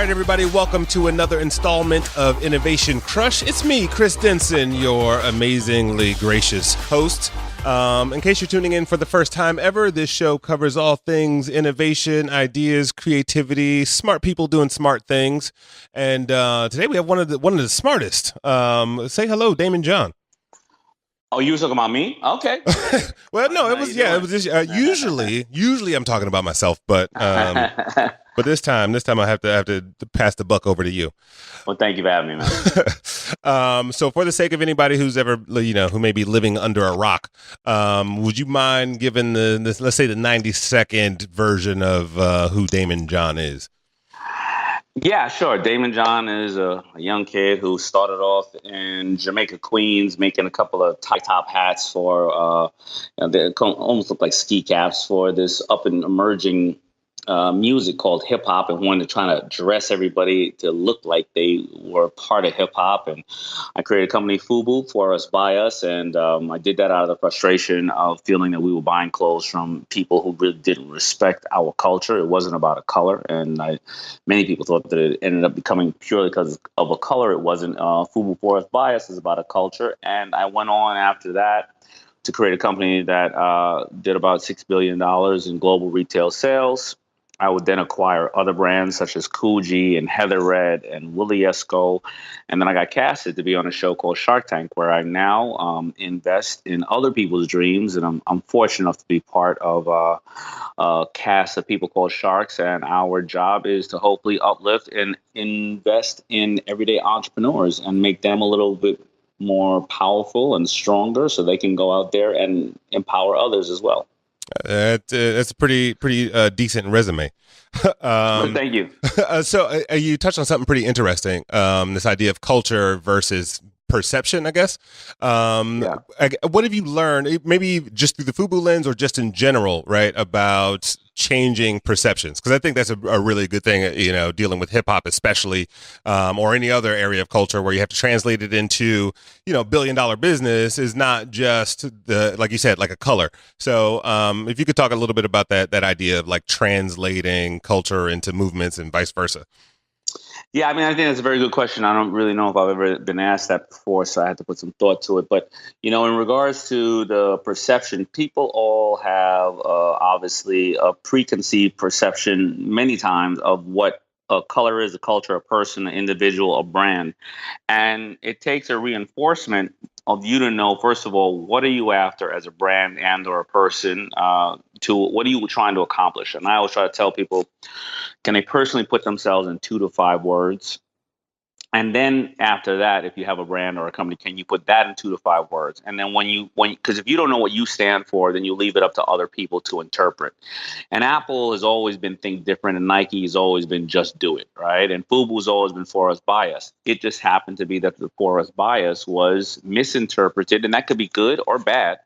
right, everybody, welcome to another installment of Innovation Crush. It's me, Chris Denson, your amazingly gracious host. In case you're tuning in for the first time ever, this show covers all things innovation, ideas, creativity, smart people doing smart things. And today we have one of the smartest. Say hello, Daymond John. Oh, you were talking about me? Okay. Well, no, it was just usually I'm talking about myself, but but this time I have to pass the buck over to you. Well, thank you for having me, man. So for the sake of anybody who's ever, who may be living under a rock, would you mind giving let's say the 90-second version of who Daymond John is? Yeah, sure. Daymond John is a young kid who started off in Jamaica, Queens, making a couple of top hats for, they almost look like ski caps for this up and emerging music called hip hop, and wanted to try to dress everybody to look like they were part of hip hop. And I created a company, FUBU, for us, by us. And I did that out of the frustration of feeling that we were buying clothes from people who really didn't respect our culture. It wasn't about a color. And many people thought that it ended up becoming purely because of a color. It wasn't. FUBU, for us, by us is about a culture. And I went on after that to create a company that did about $6 billion in global retail sales. I would then acquire other brands such as Coogee and Heather Red and Willie Esco. And then I got casted to be on a show called Shark Tank, where I now invest in other people's dreams. And I'm fortunate enough to be part of a cast of people called Sharks. And our job is to hopefully uplift and invest in everyday entrepreneurs and make them a little bit more powerful and stronger so they can go out there and empower others as well. That's a pretty decent resume. Thank you. So you touched on something pretty interesting. This idea of culture versus perception, I guess. Yeah. What have you learned, maybe just through the FUBU lens or just in general, right, about changing perceptions? Because I think that's a really good thing, dealing with hip hop, especially, or any other area of culture where you have to translate it into, $1 billion business is not just like you said, like a color. So if you could talk a little bit about that idea of like translating culture into movements and vice versa. Yeah, I mean, I think that's a very good question. I don't really know if I've ever been asked that before, so I had to put some thought to it. But, in regards to the perception, people all have obviously a preconceived perception many times of what a color is, a culture, a person, an individual, a brand. And it takes a reinforcement of you to know, first of all, what are you after as a brand and or a person, to what are you trying to accomplish? And I always try to tell people, can they personally put themselves in 2 to 5 words? And then after that, if you have a brand or a company, can you put that in 2 to 5 words? And then because if you don't know what you stand for, then you leave it up to other people to interpret. And Apple has always been think different, and Nike has always been just do it, right? And FUBU has always been for us, by us. It just happened to be that the for us, by us was misinterpreted, and that could be good or bad.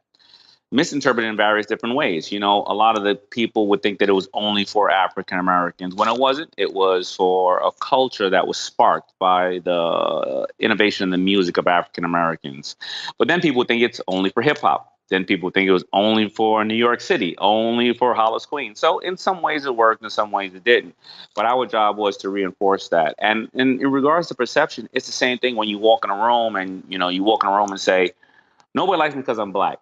Misinterpreted in various different ways. A lot of the people would think that it was only for African Americans when it wasn't. It was for a culture that was sparked by the innovation in the music of African Americans. But then people would think it's only for hip hop. Then people would think it was only for New York City, only for Hollis, Queens. So in some ways it worked, in some ways it didn't. But our job was to reinforce that. And in regards to perception, it's the same thing when you walk in a room and, you walk in a room and say, nobody likes me because I'm black.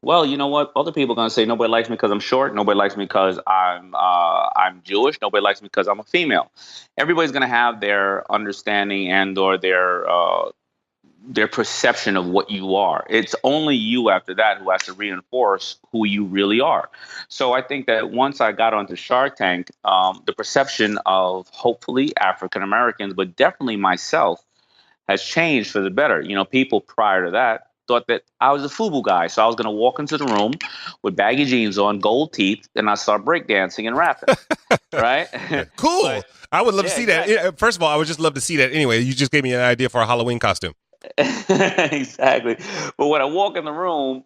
Well, you know what? Other people are going to say nobody likes me because I'm short. Nobody likes me because I'm Jewish. Nobody likes me because I'm a female. Everybody's going to have their understanding and or their perception of what you are. It's only you after that who has to reinforce who you really are. So I think that once I got onto Shark Tank, the perception of hopefully African Americans, but definitely myself, has changed for the better. People prior to that thought that I was a FUBU guy. So I was going to walk into the room with baggy jeans on, gold teeth, and I start breakdancing and rapping. Right? Cool. But, I would love to see that. First of all, I would just love to see that anyway. You just gave me an idea for a Halloween costume. Exactly. But when I walk in the room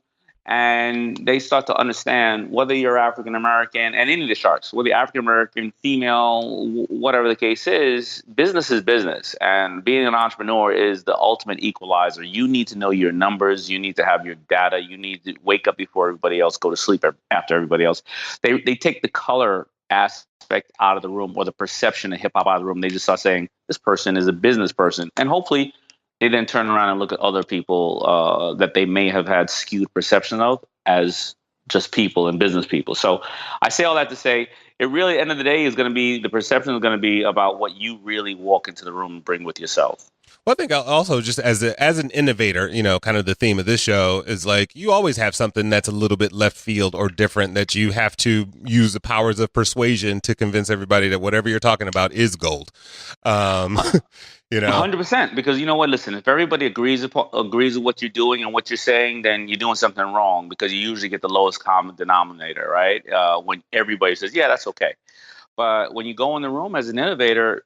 and they start to understand whether you're African American, and any of the sharks, whether you're African American, female, whatever the case is business. And being an entrepreneur is the ultimate equalizer. You need to know your numbers. You need to have your data. You need to wake up before everybody else, go to sleep after everybody else. They take the color aspect out of the room, or the perception of hip hop out of the room. They just start saying, this person is a business person. And hopefully they then turn around and look at other people that they may have had skewed perception of as just people and business people. So I say all that to say, it really, at the end of the day, is going to be, the perception is going to be about what you really walk into the room and bring with yourself. Well, I think also just as an innovator, kind of the theme of this show is like you always have something that's a little bit left field or different that you have to use the powers of persuasion to convince everybody that whatever you're talking about is gold. Um, 100%. Because you know what? Listen, if everybody agrees with what you're doing and what you're saying, then you're doing something wrong, because you usually get the lowest common denominator, right? When everybody says, yeah, that's okay. But when you go in the room as an innovator,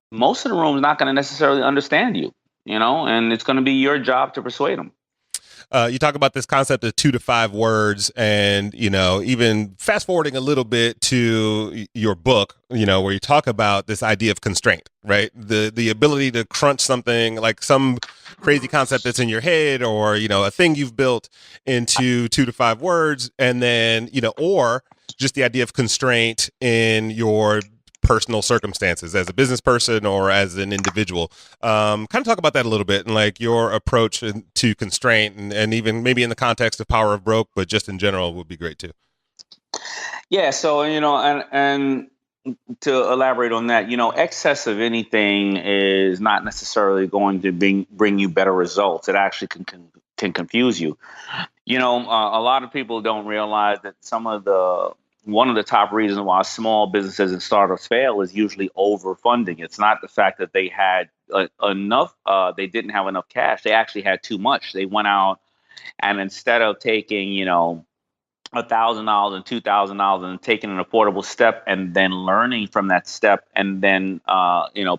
most of the room is not going to necessarily understand you, and it's going to be your job to persuade them. You talk about this concept of 2 to 5 words, and even fast forwarding a little bit to your book, where you talk about this idea of constraint, right? The ability to crunch something, like some crazy concept that's in your head, or a thing you've built, into 2 to 5 words, and then or just the idea of constraint in your personal circumstances as a business person or as an individual. Kind of talk about that a little bit, and like your approach to constraint, and even maybe in the context of Power of Broke, but just in general would be great too. Yeah. So, and to elaborate on that, excess of anything is not necessarily going to bring you better results. It actually can confuse you. A lot of people don't realize that one of the top reasons why small businesses and startups fail is usually overfunding. It's not the fact that they had enough, they didn't have enough cash. They actually had too much. They went out, and instead of taking, $1,000 and $2,000 and taking an affordable step and then learning from that step, and then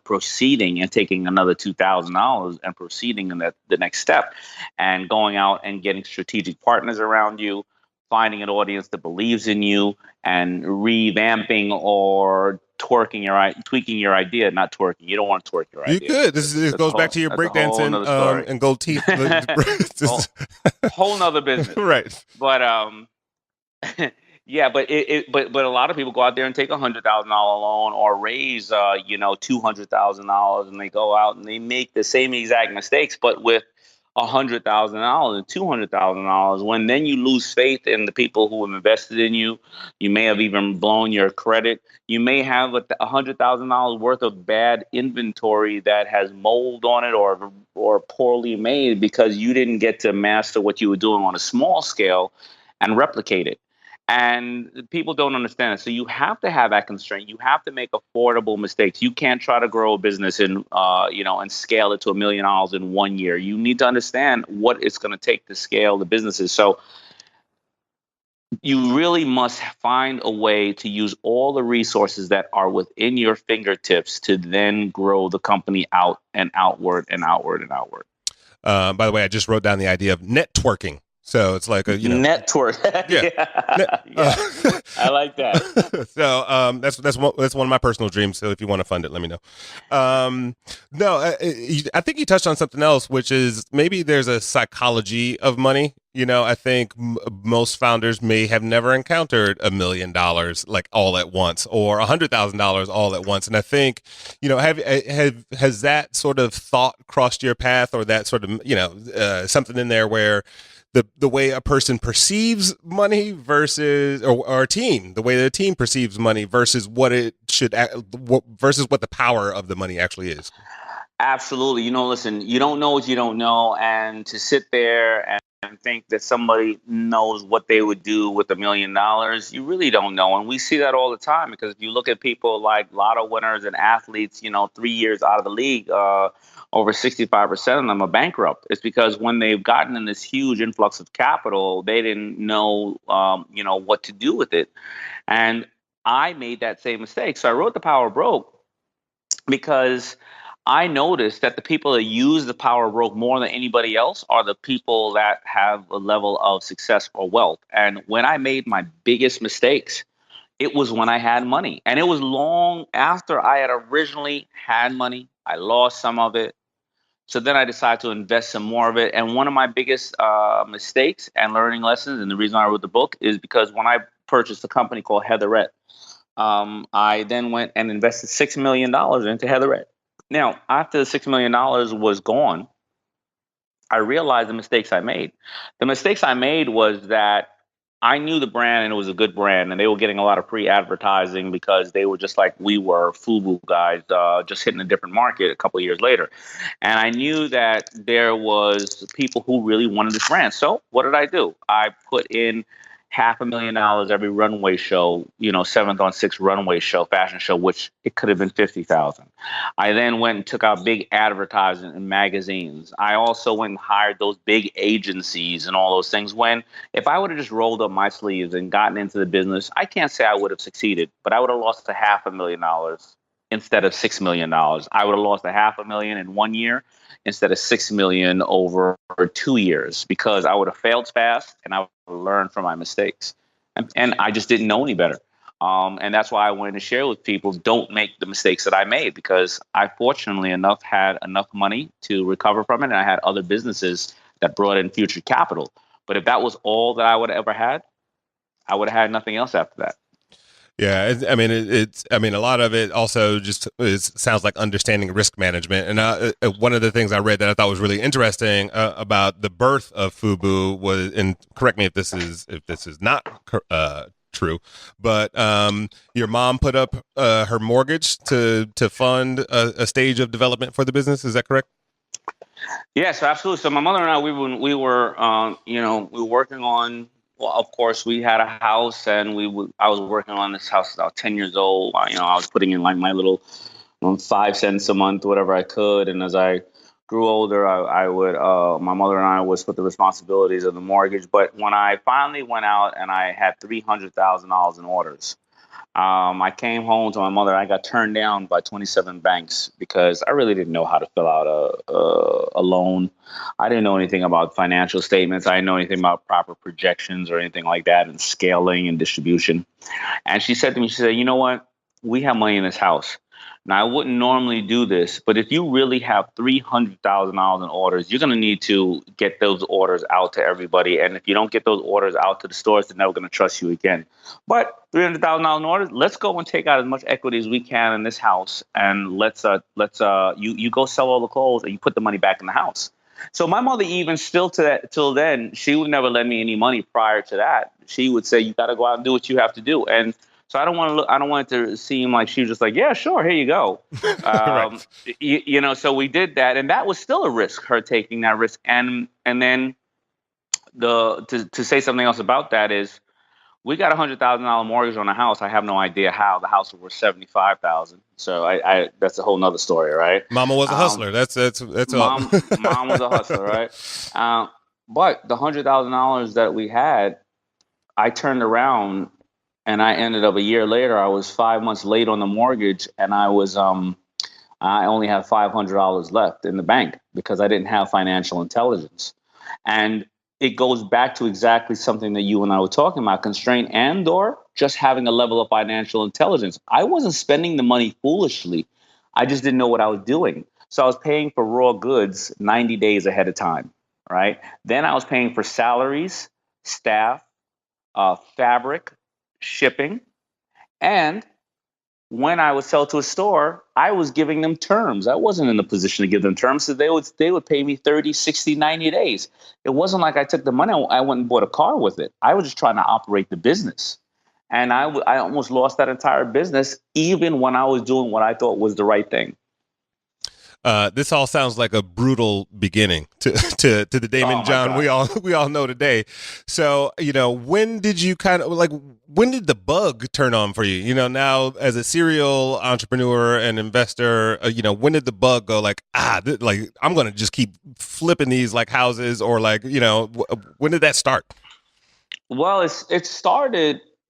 proceeding and taking another $2,000 and proceeding in the next step, and going out and getting strategic partners around you, finding an audience that believes in you, and revamping or tweaking your idea. Not twerking. You don't want to twerk your idea. You could. This goes back to your breakdancing and gold teeth. Whole nother business, right? But yeah, but but a lot of people go out there and take $100,000 loan, or raise $200,000, and they go out and they make the same exact mistakes, but with $100,000 and $200,000. When then you lose faith in the people who have invested in you, you may have even blown your credit. You may have $100,000 worth of bad inventory that has mold on it, or poorly made, because you didn't get to master what you were doing on a small scale and replicate it. And people don't understand it. So you have to have that constraint. You have to make affordable mistakes. You can't try to grow a business and scale it to $1 million in 1 year. You need to understand what it's going to take to scale the businesses. So you really must find a way to use all the resources that are within your fingertips to then grow the company out and outward and outward and outward. By the way, I just wrote down the idea of networking. So it's like a network. Yeah. I like that. So that's one of my personal dreams. So if you want to fund it, let me know. I think you touched on something else, which is maybe there's a psychology of money. I think most founders may have never encountered $1 million like all at once, or $100,000 all at once. And I think, has that sort of thought crossed your path, or that sort of, something in there where the way a person perceives money versus, or a team, the way the team perceives money versus what it should, versus what the power of the money actually is? Absolutely. Listen, you don't know what you don't know. And to sit there and think that somebody knows what they would do with $1 million, you really don't know. And we see that all the time, because if you look at people like lotto winners and athletes, 3 years out of the league, over 65% of them are bankrupt. It's because when they've gotten in this huge influx of capital, they didn't know, what to do with it. And I made that same mistake. So I wrote The Power of Broke, because I noticed that the people that use the power of broke more than anybody else are the people that have a level of success or wealth. And when I made my biggest mistakes, it was when I had money. And it was long after I had originally had money. I lost some of it. So then I decided to invest some more of it. And one of my biggest mistakes and learning lessons, and the reason I wrote the book, is because when I purchased a company called Heatherette, I then went and invested $6 million into Heather. Now, after the $6 million was gone, I realized the mistakes I made. The mistakes I made was that I knew the brand and it was a good brand, and they were getting a lot of free advertising because they were just like we were, FUBU guys, just hitting a different market a couple of years later. And I knew that there was people who really wanted this brand. So what did I do? I put in $500,000 every runway show, seventh on sixth runway show, fashion show, which it could have been 50,000. I then went and took out big advertising in magazines. I also went and hired those big agencies and all those things. When if I would have just rolled up my sleeves and gotten into the business, I can't say I would have succeeded, but I would have lost $500,000 instead of $6 million. I would have lost $500,000 in 1 year instead of 6 million over 2 years because I would have failed fast and I would have learned from my mistakes. And I just didn't know any better. And that's why I wanted to share with people, don't make the mistakes that I made, because I fortunately enough had enough money to recover from it. And I had other businesses that brought in future capital. But if that was all that I would have ever had, I would have had nothing else after that. Yeah, I mean, a lot of it also just sounds like understanding risk management. And one of the things I read that I thought was really interesting about the birth of FUBU was, and correct me if this is not true, but your mom put up her mortgage to fund a stage of development for the business. Is that correct? Yes, absolutely. So my mother and I, we were working on. Well, of course, we had a house, and I was working on this house about 10 years old. I was putting in like my little 5 cents a month, whatever I could. And as I grew older, I would. My mother and I would split the responsibilities of the mortgage. But when I finally went out and I had $300,000 in orders, I came home to my mother. I got turned down by 27 banks because I really didn't know how to fill out a loan. I didn't know anything about financial statements. I didn't know anything about proper projections or anything like that, and scaling and distribution. And she said to me, she said, "You know what? We have money in this house. Now, I wouldn't normally do this, but if you really have $300,000 in orders, you're going to need to get those orders out to everybody. And if you don't get those orders out to the stores, they're never going to trust you again. But $300,000 in orders, let's go and take out as much equity as we can in this house, and you go sell all the clothes and you put the money back in the house." So my mother, even still till then, she would never lend me any money prior to that. She would say, "You got to go out and do what you have to do." And so I don't want it to seem like she was just like, "Yeah, sure, here you go." Right. So we did that, and that was still a risk, her taking that risk. And then to say something else about that is, we got $100,000 mortgage on a house. I have no idea how. The house was worth 75,000. So I that's a whole nother story, right? Mama was a hustler. That's all. Mom was a hustler, right? But the $100,000 that we had, I turned around and I ended up a year later. I was 5 months late on the mortgage, and I only had $500 left in the bank because I didn't have financial intelligence. And it goes back to exactly something that you and I were talking about: constraint and/or just having a level of financial intelligence. I wasn't spending the money foolishly. I just didn't know what I was doing. So I was paying for raw goods 90 days ahead of time, right? Then I was paying for salaries, staff, fabric, shipping, and when I would sell to a store, I was giving them terms. I wasn't in a position to give them terms, so they would pay me 30, 60, 90 days. It wasn't like I took the money, I went and bought a car with it. I was just trying to operate the business. And I almost lost that entire business, even when I was doing what I thought was the right thing. This all sounds like a brutal beginning to the Daymond John we all know today. So, when did you when did the bug turn on for you? Now as a serial entrepreneur and investor, when did the bug go like, I'm going to just keep flipping these like houses, or when did that start? Well,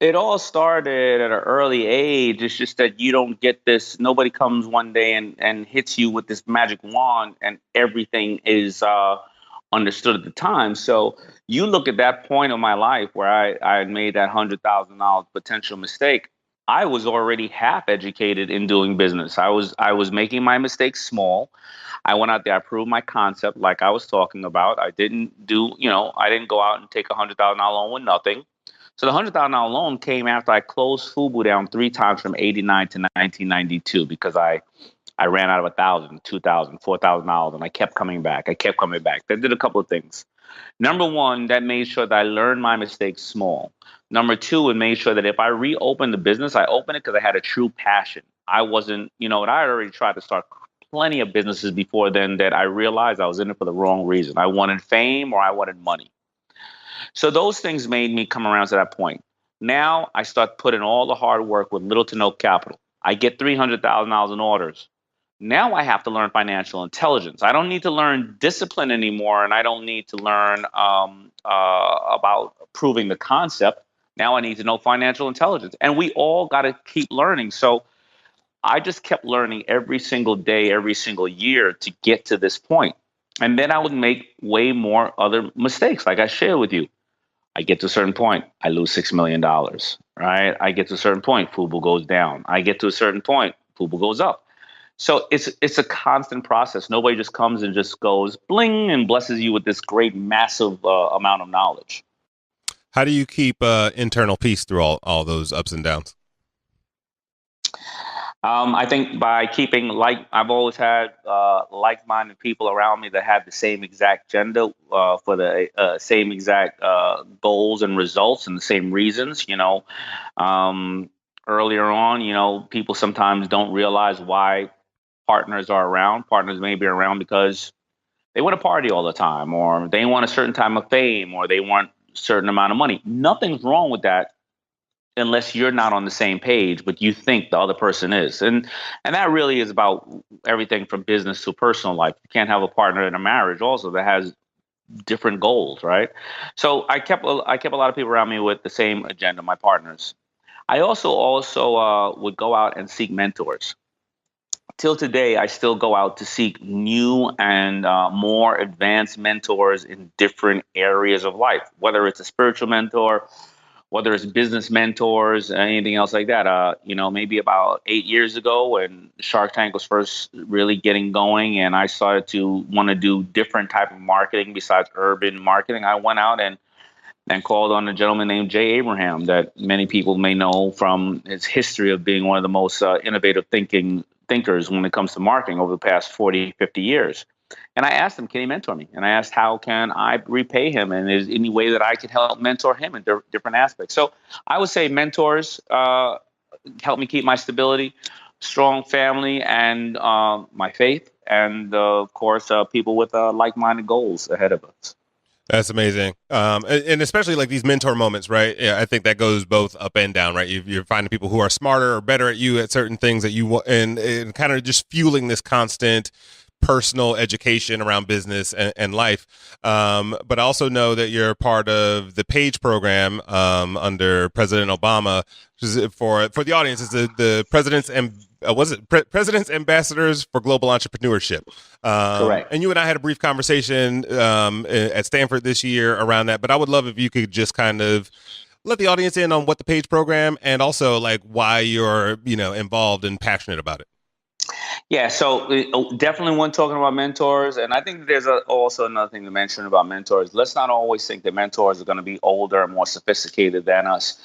it all started at an early age. It's just that you don't get this. Nobody comes one day and hits you with this magic wand, and everything is understood at the time. So you look at that point of my life where I had made that $100,000 potential mistake. I was already half educated in doing business. I was making my mistakes small. I went out there, I proved my concept like I was talking about. I didn't go out and take $100,000 loan with nothing. So the $100,000 loan came after I closed Fubu down 3 times from '89 to 1992 because I ran out of $1,000, $2,000, $4,000, and I kept coming back. I kept coming back. That did a couple of things. Number one, that made sure that I learned my mistakes small. Number two, it made sure that if I reopened the business, I opened it because I had a true passion. I wasn't, and I had already tried to start plenty of businesses before then that I realized I was in it for the wrong reason. I wanted fame or I wanted money. So those things made me come around to that point. Now I start putting all the hard work with little to no capital. I get $300,000 in orders. Now I have to learn financial intelligence. I don't need to learn discipline anymore, and I don't need to learn about proving the concept. Now I need to know financial intelligence, and we all got to keep learning. So I just kept learning every single day, every single year to get to this point. And then I would make way more other mistakes, like I shared with you. I get to a certain point, I lose $6 million, right? I get to a certain point, Fubu goes down. I get to a certain point, Fubu goes up. So it's a constant process. Nobody just comes and just goes bling and blesses you with this great, massive amount of knowledge. How do you keep internal peace through all those ups and downs? I think by keeping I've always had like-minded people around me that have the same exact agenda for the same exact goals and results and the same reasons. Earlier on, people sometimes don't realize why partners are around. Partners may be around because they want to party all the time, or they want a certain time of fame, or they want a certain amount of money. Nothing's wrong with that unless you're not on the same page, but you think the other person is. And that really is about everything from business to personal life. You can't have a partner in a marriage also that has different goals, right? So I kept a lot of people around me with the same agenda, my partners. I also would go out and seek mentors. Till today, I still go out to seek new and more advanced mentors in different areas of life, whether it's a spiritual mentor, whether it's business mentors, anything else like that. Maybe about 8 years ago when Shark Tank was first really getting going and I started to want to do different type of marketing besides urban marketing, I went out and called on a gentleman named Jay Abraham that many people may know from his history of being one of the most innovative thinkers when it comes to marketing over the past 40, 50 years. And I asked him, can he mentor me? And I asked, how can I repay him? And is any way that I could help mentor him in different aspects? So I would say mentors help me keep my stability, strong family, and my faith. And of course, people with like-minded goals ahead of us. That's amazing. And especially like these mentor moments, right? Yeah, I think that goes both up and down, right? You're finding people who are smarter or better at you at certain things that you want, and kind of just fueling this constant personal education around business and life. But I also know that you're part of the PAGE program under President Obama, which is for the audience, is the president's and President's Ambassadors for Global Entrepreneurship. Correct. And you and I had a brief conversation at Stanford this year around that. But I would love if you could just kind of let the audience in on what the PAGE program and also like why you're involved and passionate about it. Yeah, so definitely when talking about mentors, and I think there's also another thing to mention about mentors. Let's not always think that mentors are going to be older and more sophisticated than us.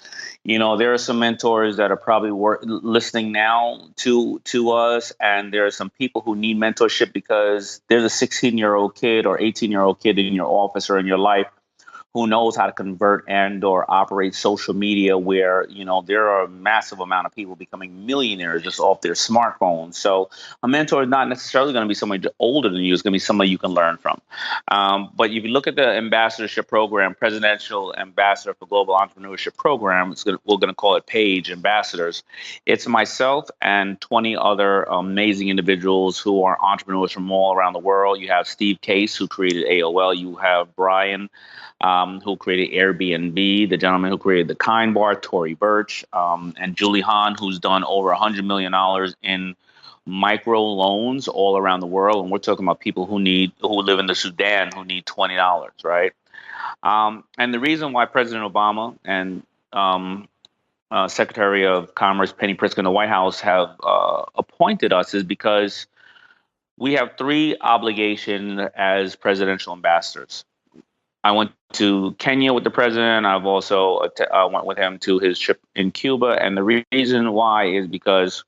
There are some mentors that are probably listening now to us, and there are some people who need mentorship because there's a 16-year-old kid or 18-year-old kid in your office or in your life who knows how to convert and or operate social media where, there are a massive amount of people becoming millionaires just off their smartphones. So a mentor is not necessarily going to be somebody older than you. It's going to be somebody you can learn from. But if you look at the ambassadorship program, Presidential Ambassador for Global Entrepreneurship Program, we're going to call it PAGE Ambassadors. It's myself and 20 other amazing individuals who are entrepreneurs from all around the world. You have Steve Case, who created AOL. You have Brian, who created Airbnb, the gentleman who created the Kind Bar, Tory Burch, and Julie Hahn, who's done over $100 million in micro loans all around the world. And we're talking about people who live in the Sudan who need $20, right? And the reason why President Obama and Secretary of Commerce Penny Pritzker in the White House have appointed us is because we have three obligations as presidential ambassadors. I went to Kenya with the president. I've also went with him to his trip in Cuba. And the reason why is because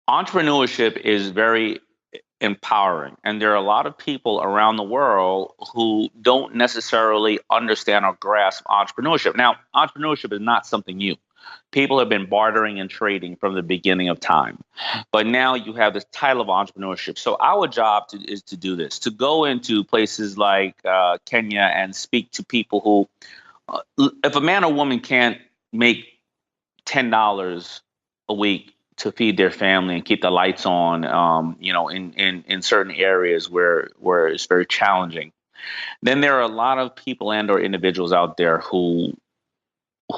entrepreneurship is very empowering. And there are a lot of people around the world who don't necessarily understand or grasp entrepreneurship. Now, entrepreneurship is not something new. People have been bartering and trading from the beginning of time. But now you have this title of entrepreneurship. So our job is to do this, to go into places like Kenya and speak to people if a man or woman can't make $10 a week to feed their family and keep the lights on, in certain areas where it's very challenging, then there are a lot of people and or individuals out there who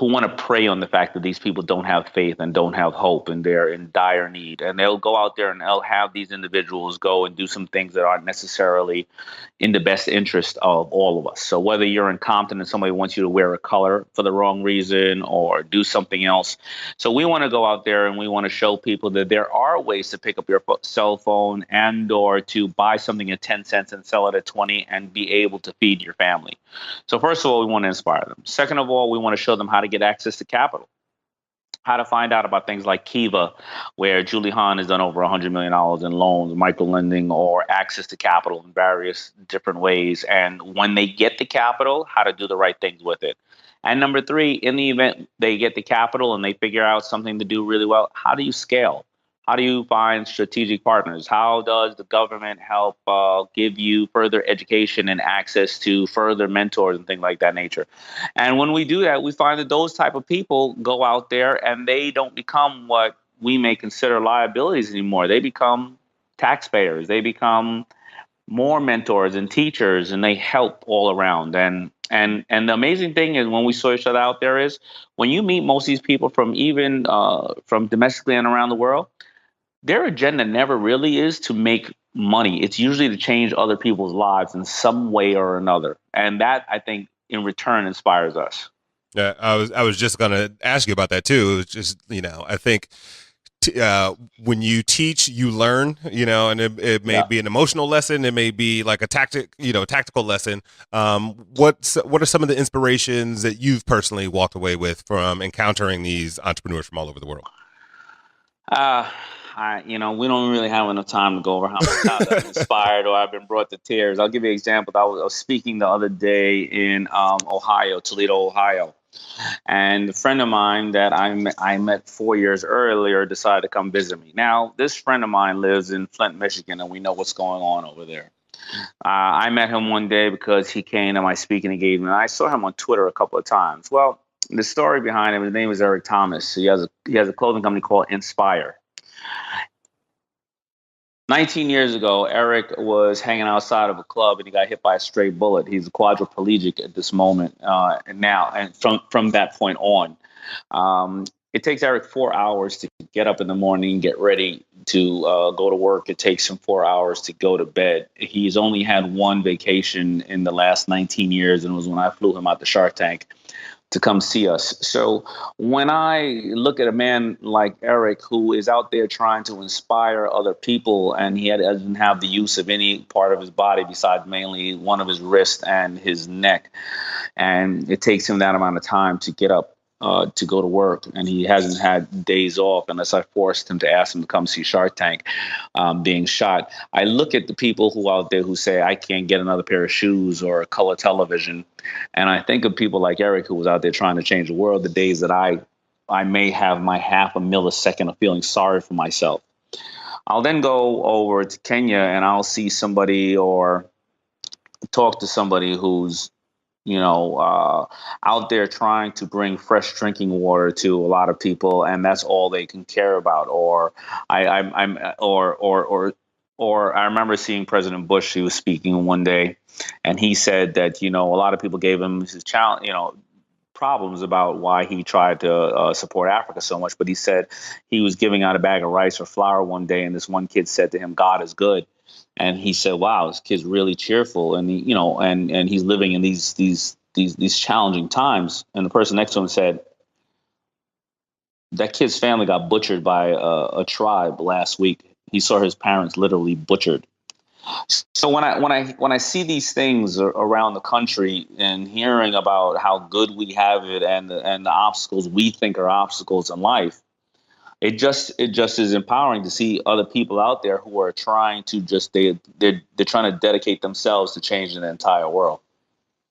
want to prey on the fact that these people don't have faith and don't have hope and they're in dire need. And they'll go out there and they'll have these individuals go and do some things that aren't necessarily in the best interest of all of us. So whether you're in Compton and somebody wants you to wear a color for the wrong reason or do something else. So we want to go out there and we want to show people that there are ways to pick up your cell phone and or to buy something at 10 cents and sell it at 20 and be able to feed your family. So first of all, we want to inspire them. Second of all, we want to show them how to get access to capital, how to find out about things like Kiva, where Julie Hahn has done over $100 million in loans, micro lending, or access to capital in various different ways. And when they get the capital, how to do the right things with it. And number three, in the event they get the capital and they figure out something to do really well, how do you scale? How do you find strategic partners? How does the government help give you further education and access to further mentors and things like that nature? And when we do that, we find that those type of people go out there and they don't become what we may consider liabilities anymore. They become taxpayers. They become more mentors and teachers, and they help all around. And the amazing thing is when we saw each other out there is when you meet most of these people from even from domestically and around the world, their agenda never really is to make money. It's usually to change other people's lives in some way or another. And that, I think, in return inspires us. Yeah, I was just gonna ask you about that too. It was just, I think when you teach, you learn, and it may be an emotional lesson. It may be like a tactical lesson. What are some of the inspirations that you've personally walked away with from encountering these entrepreneurs from all over the world? We don't really have enough time to go over how many times I've been inspired or I've been brought to tears. I'll give you an example. I was speaking the other day in Toledo, Ohio. And a friend of mine that I met 4 years earlier decided to come visit me. Now, this friend of mine lives in Flint, Michigan, and we know what's going on over there. I met him one day because he came to my speaking engagement. I saw him on Twitter a couple of times. Well, the story behind him, his name is Eric Thomas. He has a clothing company called Inspire. 19 years ago, Eric was hanging outside of a club and he got hit by a stray bullet. He's a quadriplegic at this moment and from that point on. It takes Eric 4 hours to get up in the morning and get ready to go to work. It takes him 4 hours to go to bed. He's only had one vacation in the last 19 years, and it was when I flew him out to Shark Tank to come see us. So when I look at a man like Eric, who is out there trying to inspire other people, and he doesn't have the use of any part of his body besides mainly one of his wrists and his neck, and it takes him that amount of time to get up to go to work, and he hasn't had days off unless I forced him to ask him to come see Shark Tank being shot. I look at the people who out there who say, I can't get another pair of shoes or a color television, and I think of people like Eric who was out there trying to change the world, the days that I may have my half a millisecond of feeling sorry for myself. I'll then go over to Kenya and I'll see somebody or talk to somebody who's out there trying to bring fresh drinking water to a lot of people, and that's all they can care about. Or I remember seeing President Bush. He was speaking one day, and he said that a lot of people gave him his challenge, problems about why he tried to support Africa so much. But he said he was giving out a bag of rice or flour one day, and this one kid said to him, "God is good." And he said, "Wow, this kid's really cheerful, and and he's living in these challenging times." And the person next to him said, "That kid's family got butchered by a tribe last week. He saw his parents literally butchered." So when I see these things around the country and hearing about how good we have it and the obstacles we think are obstacles in life, it just is empowering to see other people out there who are trying to just they're trying to dedicate themselves to changing the entire world.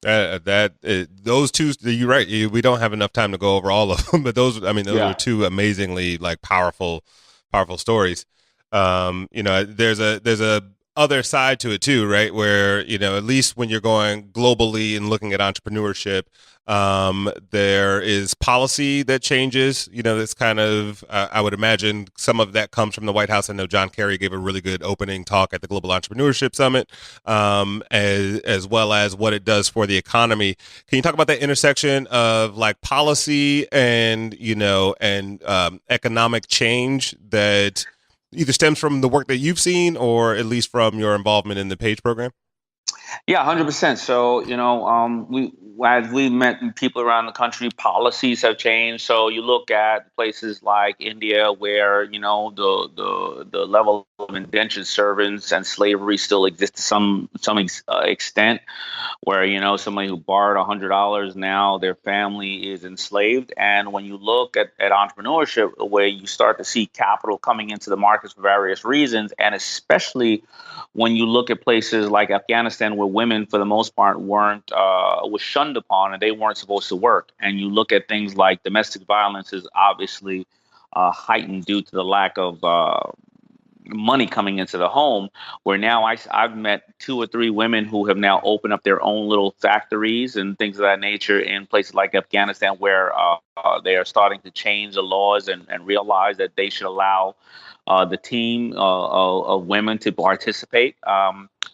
Those two, you're right. We don't have enough time to go over all of them, but those, I mean, those are Yeah. two amazingly like powerful stories. There's a other side to it too, right? Where, at least when you're going globally and looking at entrepreneurship, there is policy that changes. That's kind of, I would imagine some of that comes from the White House. I know John Kerry gave a really good opening talk at the Global Entrepreneurship Summit, as well as what it does for the economy. Can you talk about that intersection of like policy and economic change that either stems from the work that you've seen or at least from your involvement in the PAGE program? Yeah, 100%. So, we as we met people around the country, policies have changed. So you look at places like India, where the level of indentured servants and slavery still exists to some extent, where somebody who borrowed $100 now their family is enslaved. And when you look at entrepreneurship, where you start to see capital coming into the markets for various reasons, and especially when you look at places like Afghanistan, where women, for the most part, weren't was shunned upon and they weren't supposed to work, and you look at things like domestic violence is obviously heightened due to the lack of money coming into the home, where now I've met two or three women who have now opened up their own little factories and things of that nature in places like Afghanistan, where they are starting to change the laws and realize that they should allow the team of women to participate.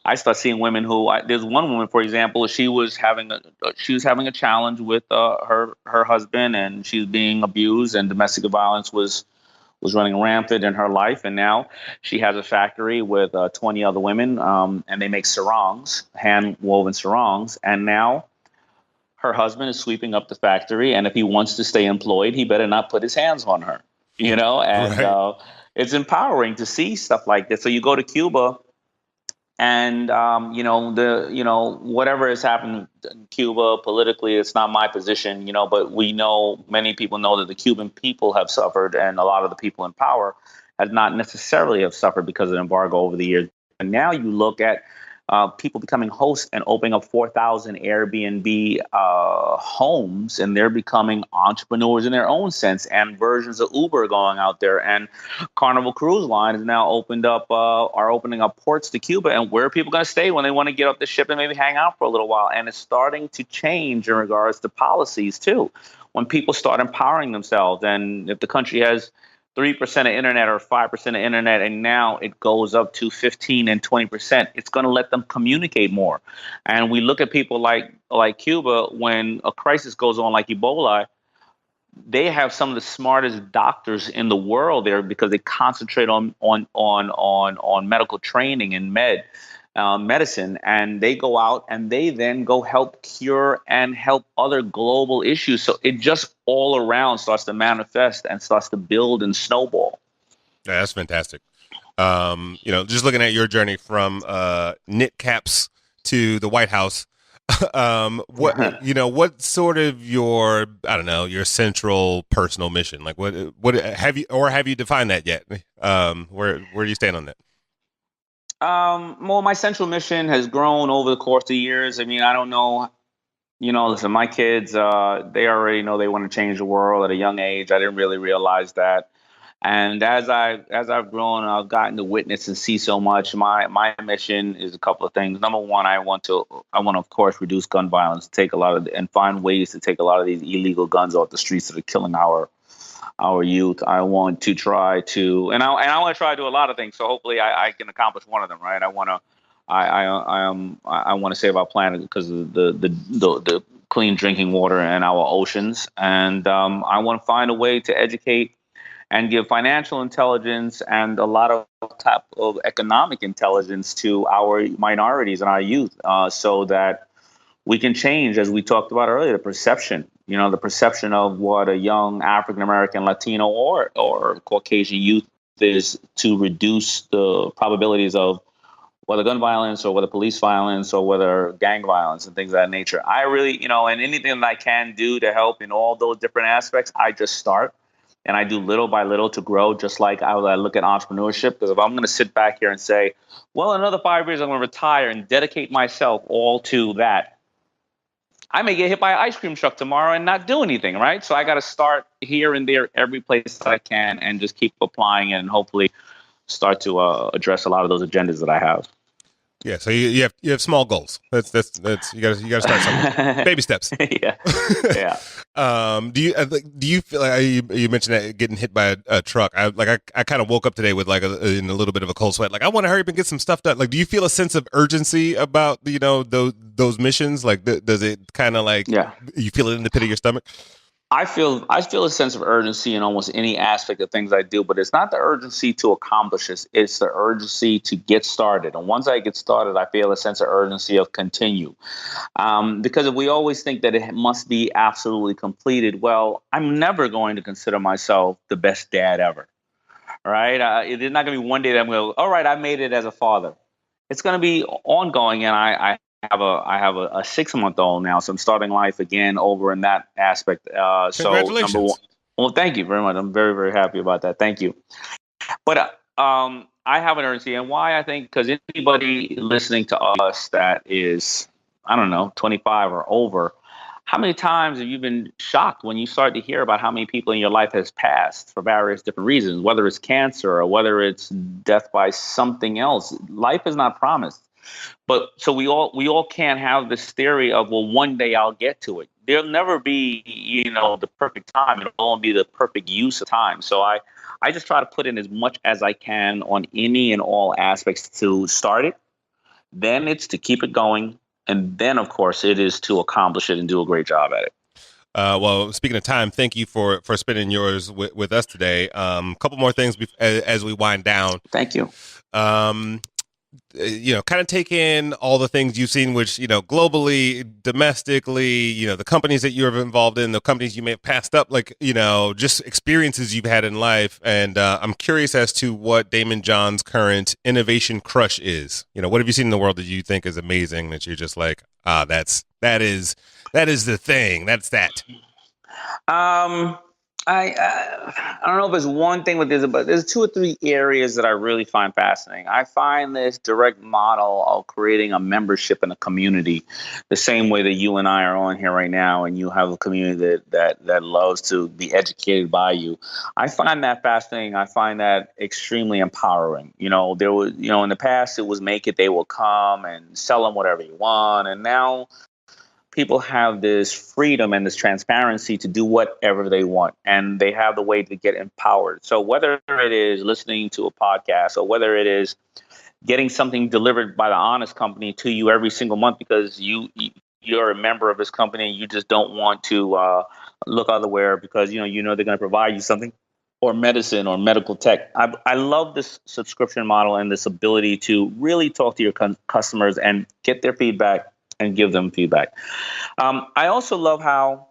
I start seeing women who there's one woman, for example, she was having a challenge with her husband, and she was being abused, and domestic violence was running rampant in her life. And now she has a factory with 20 other women, and they make sarongs, hand woven sarongs. And now her husband is sweeping up the factory, and if he wants to stay employed, he better not put his hands on her. And Right. it's empowering to see stuff like this. So you go to Cuba, and whatever has happened in Cuba politically, it's not my position, but we know, many people know, that the Cuban people have suffered, and a lot of the people in power have not necessarily have suffered because of the embargo over the years. And now you look at people becoming hosts and opening up 4,000 Airbnb homes, and they're becoming entrepreneurs in their own sense, and versions of Uber going out there. And Carnival Cruise Line is now are opening up ports to Cuba. And where are people going to stay when they want to get off the ship and maybe hang out for a little while? And it's starting to change in regards to policies too. When people start empowering themselves, and if the country has 3% of internet or 5% of internet, and now it goes up to 15 and 20%, it's going to let them communicate more. And we look at people like Cuba, when a crisis goes on like Ebola, they have some of the smartest doctors in the world there, because they concentrate on medical training and medicine, and they go out and they then go help cure and help other global issues. So it just all around starts to manifest and starts to build and snowball. Yeah, that's fantastic. Just looking at your journey from knit caps to the White House, what sort of your central personal mission? Like what have you defined that yet? Where do you stand on that? Well, my central mission has grown over the course of years. I mean, I don't know. Listen, my kids, they already know they want to change the world at a young age. I didn't really realize that. And as I've grown, I've gotten to witness and see so much. My mission is a couple of things. Number one, I want to of course reduce gun violence, and find ways to take a lot of these illegal guns off the streets that are killing our youth. I want to try to, and I want to try to do a lot of things. So hopefully I can accomplish one of them. Right? I want to save our planet because of the clean drinking water and our oceans, and I want to find a way to educate and give financial intelligence and a lot of type of economic intelligence to our minorities and our youth, so that we can change, as we talked about earlier, the perception of what a young African American, Latino, or Caucasian youth is, to reduce the probabilities of whether gun violence or whether police violence or whether gang violence and things of that nature. I really, and anything that I can do to help in all those different aspects, I just start. And I do little by little to grow, just like I look at entrepreneurship. Because if I'm going to sit back here and say, well, in another 5 years, I'm going to retire and dedicate myself all to that, I may get hit by an ice cream truck tomorrow and not do anything, right? So I got to start here and there, every place that I can, and just keep applying it and hopefully start to address a lot of those agendas that I have. Yeah, so you have small goals. That's you gotta start somewhere. Baby steps. Yeah, yeah. Do you feel like you mentioned that getting hit by a truck? I kind of woke up today with in a little bit of a cold sweat. Like I want to hurry up and get some stuff done. Like, do you feel a sense of urgency about those missions? Like, does it kind of you feel it in the pit of your stomach? I feel a sense of urgency in almost any aspect of things I do, but it's not the urgency to accomplish this. It's the urgency to get started. And once I get started, I feel a sense of urgency of continue. Because if we always think that it must be absolutely completed, well, I'm never going to consider myself the best dad ever. Right? It's not going to be one day that I'm going to go, all right, I made it as a father. It's going to be ongoing, and I have a 6-month-old now, so I'm starting life again over in that aspect. Congratulations. Number one, well, thank you very much. I'm very, very happy about that. Thank you. But I have an urgency, and why I think because anybody listening to us that is, I don't know, 25 or over, how many times have you been shocked when you start to hear about how many people in your life has passed for various different reasons, whether it's cancer or whether it's death by something else? Life is not promised. But so we all can't have this theory of, well, one day I'll get to it. There'll never be, the perfect time. It'll only be the perfect use of time. So I just try to put in as much as I can on any and all aspects to start it. Then it's to keep it going. And then, of course, it is to accomplish it and do a great job at it. Well, speaking of time, thank you for spending yours with us today. A couple more things as we wind down. Thank you. Kind of take in all the things you've seen, which, globally, domestically, the companies that you're involved in, the companies you may have passed up, just experiences you've had in life. And I'm curious as to what Daymond John's current innovation crush is. What have you seen in the world that you think is amazing that you're just like, that is the thing. That's that. I don't know if it's one thing with this, but there's 2 or 3 areas that I really find fascinating. I find this direct model of creating a membership in a community, the same way that you and I are on here right now, and you have a community that loves to be educated by you. I find that fascinating. I find that extremely empowering. There was, in the past it was make it, they will come and sell them whatever you want, and now people have this freedom and this transparency to do whatever they want, and they have the way to get empowered. So whether it is listening to a podcast or whether it is getting something delivered by the honest company to you every single month because you're a member of this company and you just don't want to look otherwhere because they're going to provide you something, or medicine or medical tech. I love this subscription model and this ability to really talk to your customers and get their feedback and give them feedback. I also love how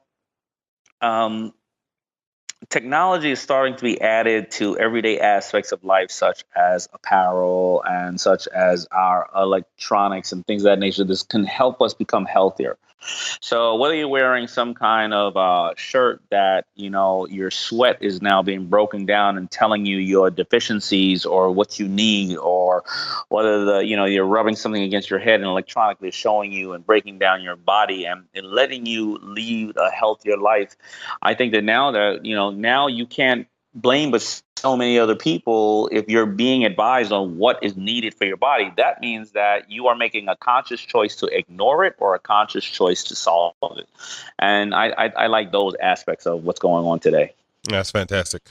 technology is starting to be added to everyday aspects of life, such as apparel and such as our electronics and things of that nature. This can help us become healthier. So whether you're wearing some kind of shirt that, your sweat is now being broken down and telling you your deficiencies or what you need, or whether you're rubbing something against your head and electronically showing you and breaking down your body and letting you lead a healthier life. I think that now you can't blame but so many other people if you're being advised on what is needed for your body. That means that you are making a conscious choice to ignore it or a conscious choice to solve it. And I like those aspects of what's going on today. That's fantastic.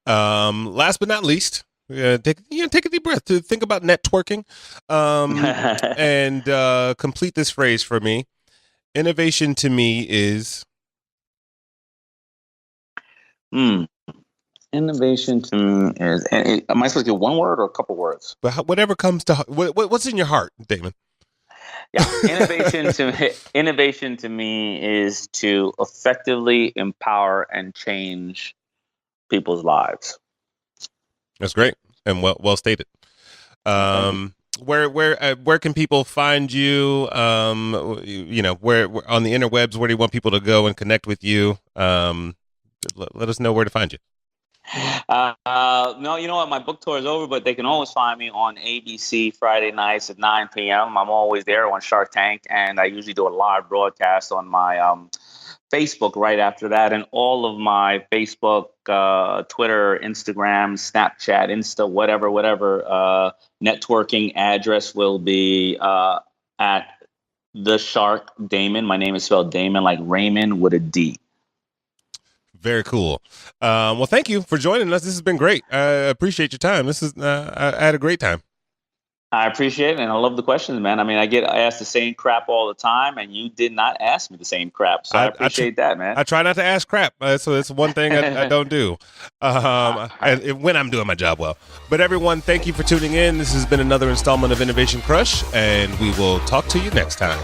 Last but not least, take a deep breath to think about networking and complete this phrase for me. Innovation to me is... Innovation to me is, am I supposed to get one word or a couple words? But whatever comes to what's in your heart, Daymond? Yeah, innovation to me is to effectively empower and change people's lives. That's great and well stated. where can people find you? Where on the interwebs? Where do you want people to go and connect with you? Let us know where to find you. No, you know what? My book tour is over, but they can always find me on ABC Friday nights at 9 p.m. I'm always there on Shark Tank, and I usually do a live broadcast on my Facebook right after that. And all of my Facebook, Twitter, Instagram, Snapchat, Insta, whatever networking address will be at the Shark Daymond. My name is spelled Daymond like Raymond with a D. Very cool. Well, thank you for joining us. This has been great. I appreciate your time. I had a great time. I appreciate it, and I love the questions, man. I mean, I get asked the same crap all the time, and you did not ask me the same crap, so I appreciate that, man. I try not to ask crap, so it's one thing I don't do when I'm doing my job well. But everyone, thank you for tuning in. This has been another installment of Innovation Crush, and we will talk to you next time.